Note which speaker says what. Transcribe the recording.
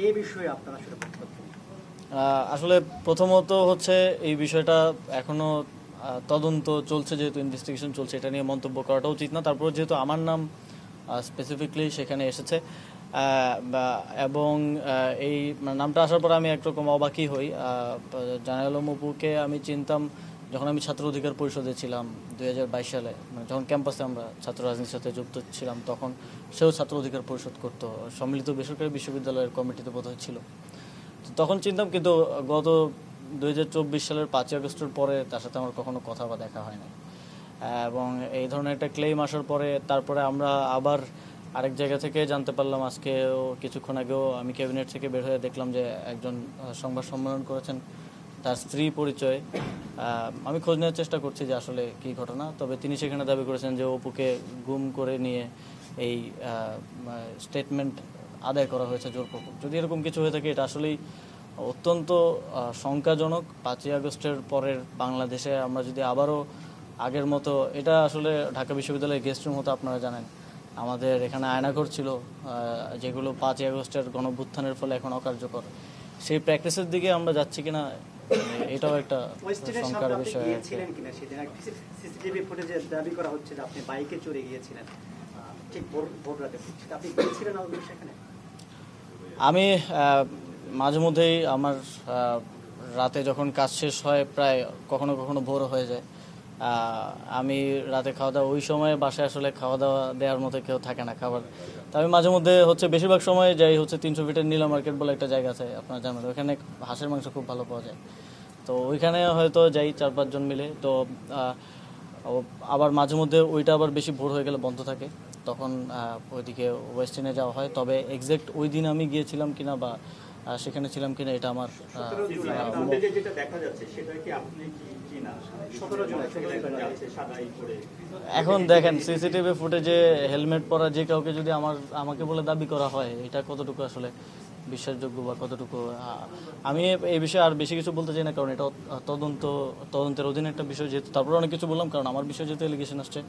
Speaker 1: এই বিষয়ে আপনারা আসলে বক্তব্য দিন।
Speaker 2: আসলে প্রথমত হচ্ছে এই বিষয়টা এখনো তদন্ত চলছে, যেহেতু ইনভেস্টিগেশন চলছে, এটা নিয়ে মন্তব্য করাটা উচিত না। তারপর যেহেতু আমার নাম স্পেসিফিকলি সেখানে এসেছে এবং এই নামটা আসার পর আমি একরকম অবাকই হই। জানাল আলম অপুকে আমি চিনতাম যখন আমি ছাত্র অধিকার পরিষদে ছিলাম 2022 সালে, মানে যখন ক্যাম্পাসে আমরা ছাত্র রাজনীতির সাথে যুক্ত ছিলাম, তখন সেও ছাত্র অধিকার পরিষদ করতো, সম্মিলিত বেসরকারি বিশ্ববিদ্যালয়ের কমিটিতে বোধহয় ছিল। তো তখন চিনতাম, কিন্তু গত 2024 সালের 5ই আগস্টের পরে তার সাথে আমার কখনো কথা বা দেখা হয় না। এবং এই ধরনের একটা ক্লেম আসার পরে তারপরে আমরা আবার আরেক জায়গা থেকে জানতে পারলাম, আজকেও কিছুক্ষণ আগেও আমি ক্যাবিনেট থেকে বের হয়ে দেখলাম যে একজন সংবাদ সম্মেলন করেছেন, তার স্ত্রী পরিচয়। আমি খোঁজ নেওয়ার চেষ্টা করছি যে আসলে কী ঘটনা, তবে তিনি সেখানে দাবি করেছেন যে অপুকে গুম করে নিয়ে এই স্টেটমেন্ট আদায় করা হয়েছে জোরপূর্বক। যদি এরকম কিছু হয়ে থাকে, এটা আসলেই অত্যন্ত শঙ্কাজনক। 5ই আগস্টের পরের বাংলাদেশে আমরা যদি আবারও আগের মতো, এটা আসলে ঢাকা বিশ্ববিদ্যালয়ের গেস্ট রুম হতো, আপনারা জানেন আমাদের এখানে আয়নাঘর ছিল, যেগুলো 5ই আগস্টের গণঅভ্যুত্থানের ফলে এখন অকার্যকর। সেই প্র্যাকটিসের দিকে আমরা যাচ্ছি কিনা, এটাও একটা শঙ্কার বিষয়।
Speaker 1: সিসিটিভি ফুটেজে দাবি করা হচ্ছে যে আপনি বাইকে চড়ে গিয়েছিলেন ঠিক ভোর রাতে। আপনি গিয়েছিলেন সেখানে?
Speaker 2: আমি মাঝে মধ্যেই আমার রাতে যখন কাজ শেষ হয়, প্রায় কখনো কখনো ভোর হয়ে যায়, আমি রাতে খাওয়া দাওয়া, ওই সময় বাসায় আসলে খাওয়া দাওয়া দেওয়ার মতো কেউ থাকে না খাবার। তো আমি মাঝে মধ্যে হচ্ছে বেশিরভাগ সময় যাই হচ্ছে 300 ফিটের নীলা মার্কেট বলে একটা জায়গা আছে, আপনারা জানেন, ওখানে হাঁসের মাংস খুব ভালো পাওয়া যায়। তো ওইখানে হয়তো যাই 4-5 জন মিলে। তো আবার মাঝে মধ্যে ওইটা আবার বেশি ভোর হয়ে গেলে বন্ধ থাকে, তখন ওইদিকে ওয়েস্টার্নে যাওয়া হয়। তবে এক্সাক্ট ওই দিন আমি গিয়েছিলাম কিনা বা সেখানে ছিলাম কিনা, এটা আমার এখন দেখেন সিসিটিভি ফুটেজে হেলমেট পরা যে কাউকে যদি আমাকে বলে দাবি করা হয়, এটা কতটুকু আসলে বিশ্বাসযোগ্য বা কতটুকু, আমি এই বিষয়ে আর বেশি কিছু বলতে চাই না, কারণ এটা তদন্তের অধীনে একটা বিষয় যেহেতু। তারপরে অনেক কিছু বললাম, কারণ আমার বিষয়ে যেহেতু এলিগেশন আসছে।